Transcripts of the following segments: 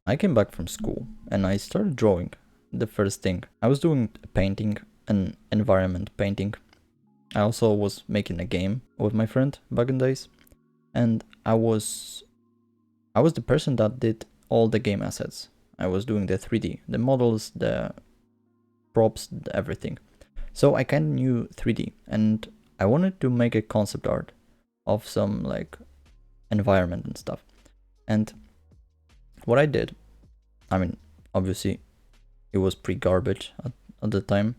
I came back from school and I started drawing. The first thing I was doing a painting, an environment painting. I also was making a game with my friend back in days, and I was the person that did all the game assets. I was doing the 3D, the models, the props, everything. So I kind of knew 3D, and I wanted to make a concept art of some like environment and stuff. And what I did, I mean, obviously it was pretty garbage at the time.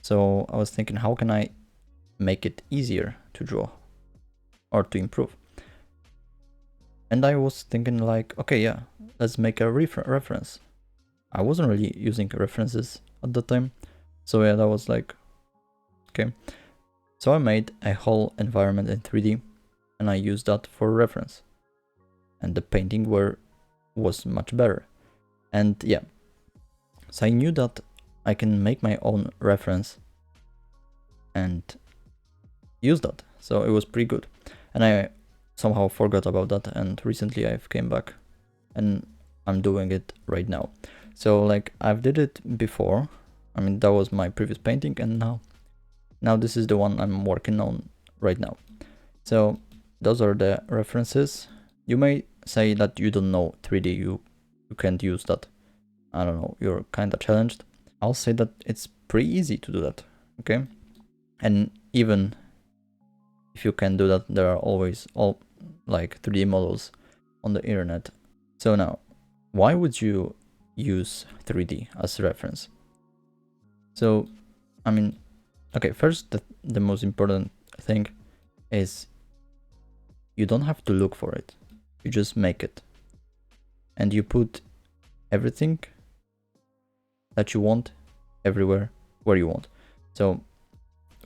So I was thinking, how can I make it easier to draw or to improve? And I was thinking like, okay, yeah, let's make a reference. I wasn't really using references at the time. So yeah, that was like, okay. So I made a whole environment in 3D and I used that for reference. And the painting was much better. And yeah, so I knew that I can make my own reference and use that. So it was pretty good. And I somehow forgot about that, and recently I've came back and I'm doing it right now. So like I've did it before. I mean, that was my previous painting, and now this is the one I'm working on right now. So those are the references. You may say that you don't know 3D, you can't use that. I don't know, you're kind of challenged. I'll say that it's pretty easy to do that, okay? And even if you can do that, there are always all like 3D models on the internet. So now, why would you use 3D as a reference? So, I mean, okay, first, the most important thing is you don't have to look for it. You just make it. And you put everything that you want everywhere where you want. So,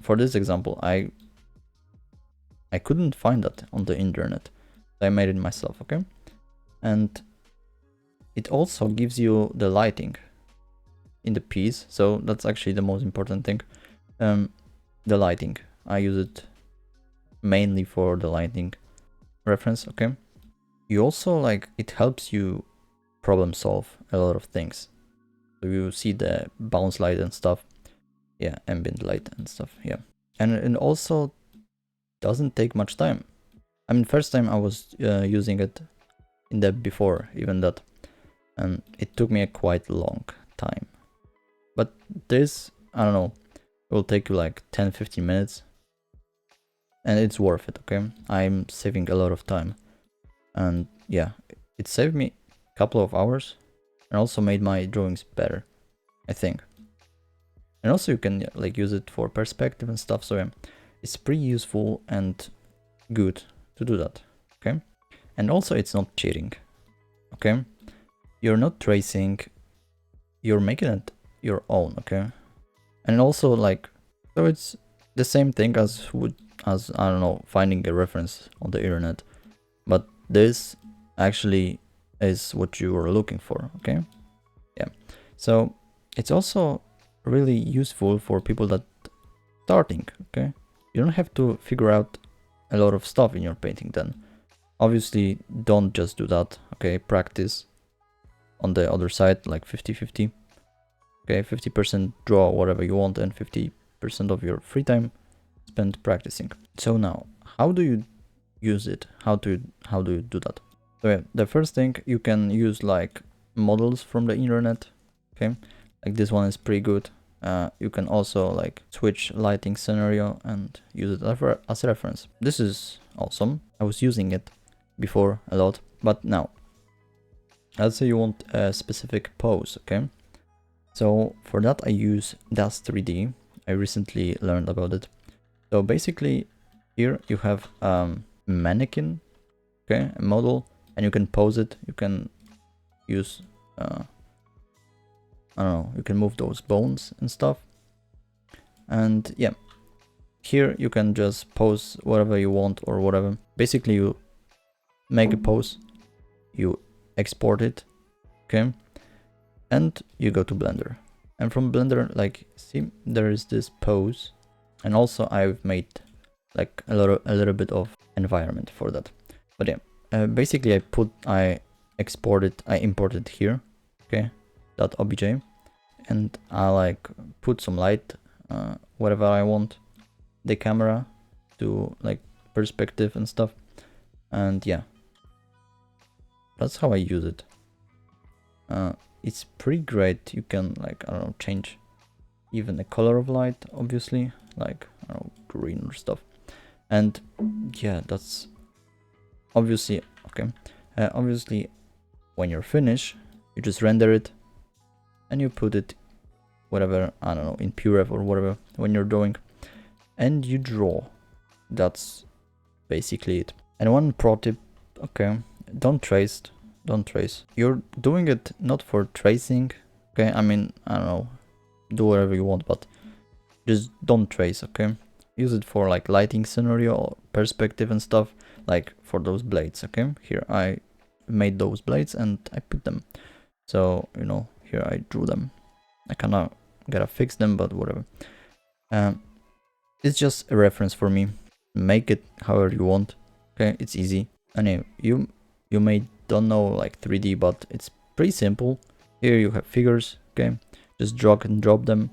for this example, I couldn't find that on the internet. I made it myself, okay? And it also gives you the lighting in the piece. So that's actually the most important thing. The lighting. I use it mainly for the lighting reference, okay? You also like, it helps you problem solve a lot of things. So you see the bounce light and stuff. Yeah, ambient light and stuff, yeah. And it also doesn't take much time. I mean, first time I was using it in the before, even that, and it took me a quite long time. But this, I don't know, will take you like 10-15 minutes, and it's worth it, okay? I'm saving a lot of time, and yeah, it saved me a couple of hours, and also made my drawings better, I think. And also you can like use it for perspective and stuff, so yeah, it's pretty useful and good to do that, okay? And also it's not cheating, okay? You're not tracing, you're making it your own, okay? And also like, so it's the same thing as I don't know, finding a reference on the internet, but this actually is what you are looking for, okay? Yeah, so it's also really useful for people that starting, okay? You don't have to figure out a lot of stuff in your painting then. Obviously, don't just do that, okay? Practice on the other side, like 50-50. Okay, 50% draw whatever you want and 50% of your free time spent practicing. So now, how do you use it? How do you do that? So yeah, the first thing, you can use like models from the internet, okay? Like this one is pretty good. You can also like switch lighting scenario and use it as a reference. This is awesome. I was using it before a lot, but now, let's say you want a specific pose, okay? So for that I use Das 3D. I recently learned about it. So basically here you have mannequin, okay, a model, and you can pose it. You can use I don't know, you can move those bones and stuff. And yeah, here you can just pose whatever you want or whatever. Basically you make a pose, you export it, okay, and you go to Blender. And from Blender, like, see, there is this pose, and also I've made like a little bit of environment for that. But yeah, basically I export it, I import it here, okay, .obj, and I like put some light, whatever I want, the camera to like perspective and stuff, and yeah, that's how I use it. It's pretty great. You can like, I don't know, change even the color of light, obviously, like, I don't know, green or stuff. And yeah, that's obviously okay. Obviously, when you're finished, you just render it and you put it whatever, I don't know, in PureRef or whatever when you're drawing, and you draw. That's basically it. And one pro tip, okay, don't trace. You're doing it not for tracing, okay? I mean, I don't know, do whatever you want, but just don't trace, okay? Use it for like lighting scenario or perspective and stuff, like for those blades, okay? Here I made those blades and I put them. So, you know, here I drew them. I kinda gotta fix them, but whatever. It's just a reference for me. Make it however you want, okay? It's easy. Anyway, you may don't know like 3D, but it's pretty simple. Here you have figures, okay? Just drag and drop them.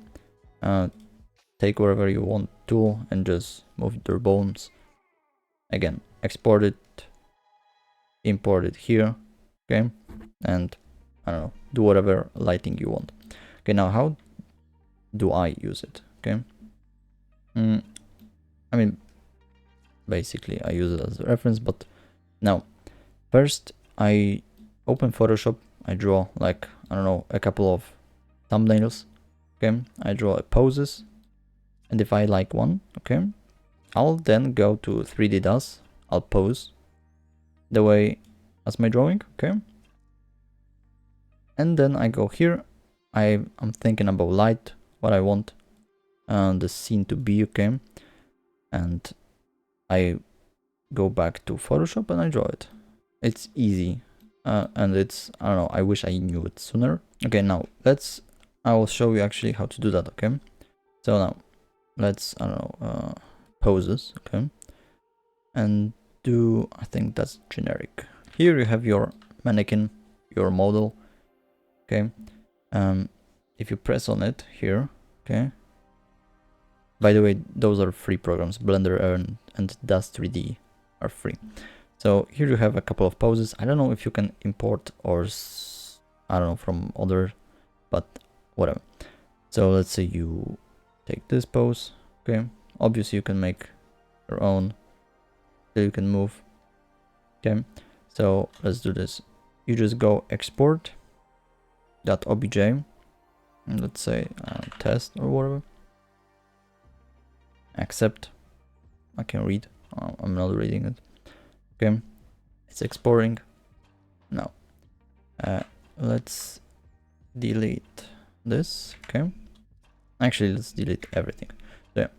Take wherever you want tool and just move their bones. Again, export it, import it here, okay? And I don't know, do whatever lighting you want. Okay, now how do I use it? Okay, I mean, basically I use it as a reference, but now first I open Photoshop, I draw like, I don't know, a couple of thumbnails, okay? I draw poses, and if I like one, okay, I'll then go to 3D DAS, I'll pose the way as my drawing, okay? And then I go here, I'm thinking about light, what I want the scene to be, okay? And I go back to Photoshop and I draw it. It's easy, and it's, I don't know, I wish I knew it sooner. Okay, now I will show you actually how to do that, okay? So now let's, I don't know, poses, okay? And do, I think that's generic. Here you have your mannequin, your model, okay? If you press on it here, okay? By the way, those are free programs. Blender and DAZ 3D are free. So here you have a couple of poses. I don't know if you can import or I don't know from other, but whatever. So let's say you take this pose, okay? Obviously you can make your own, so you can move, okay? So let's do this. You just go export .obj, and let's say test or whatever. Accept. I can read. I'm not reading it. Okay, it's exporting. Now, let's delete this. Okay, actually, let's delete everything. So,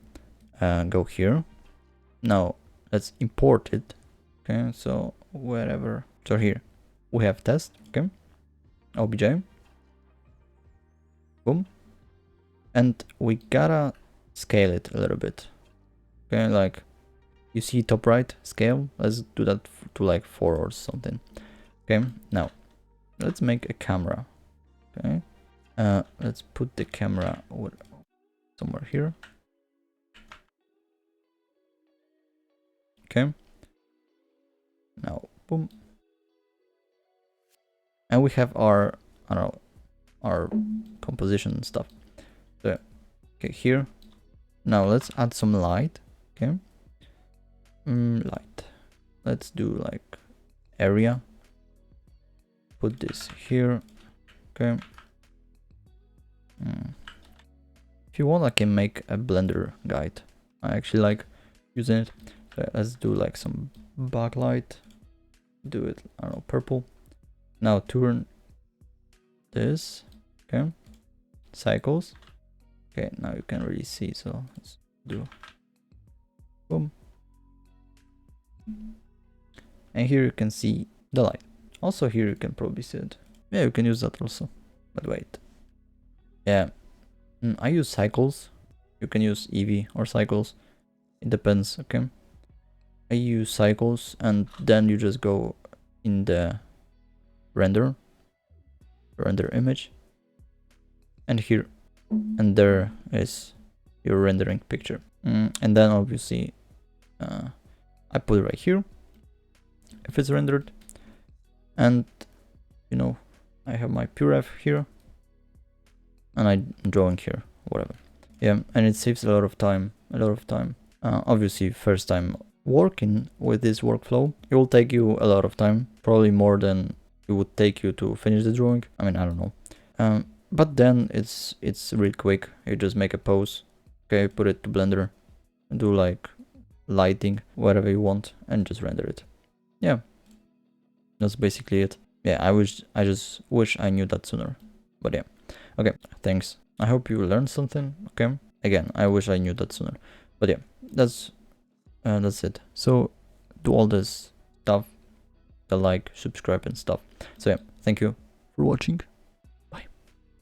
go here. Now, let's import it. Okay, so wherever. So here we have test. Okay, obj. Boom, and we gotta scale it a little bit. Okay, like you see top right scale, let's do that to like 4 or something. Okay, now let's make a camera. Okay, let's put the camera somewhere here. Okay, now boom, and we have our, I don't know, our composition stuff. So okay, here now let's add some light. Okay, light, let's do like area, put this here. Okay, if you want I can make a Blender guide. I actually like using it. So let's do like some backlight, do it, I don't know, purple. Now turn this, okay, cycles. Okay, now you can really see, so let's do boom, and here you can see the light. Also here you can probably see it. Yeah, you can use that also, but wait, yeah, I use cycles. You can use Eevee or cycles, it depends. Okay, I use cycles, and then you just go in the render image, and here, and there is your rendering picture. And then obviously I put it right here if it's rendered, and you know, I have my PureRef here, and I'm drawing here, whatever. Yeah, and it saves a lot of time. Obviously, first time working with this workflow, it will take you a lot of time, probably more than it would take you to finish the drawing. I mean, I don't know. But then it's real quick. You just make a pose, okay, put it to Blender, do like lighting, whatever you want, and just render it. Yeah, that's basically it. Yeah, I just wish I knew that sooner. But yeah, okay, thanks. I hope you learned something. Okay, again, I wish I knew that sooner. But yeah, that's it. So do all this stuff, the like, subscribe and stuff. So yeah, thank you for watching.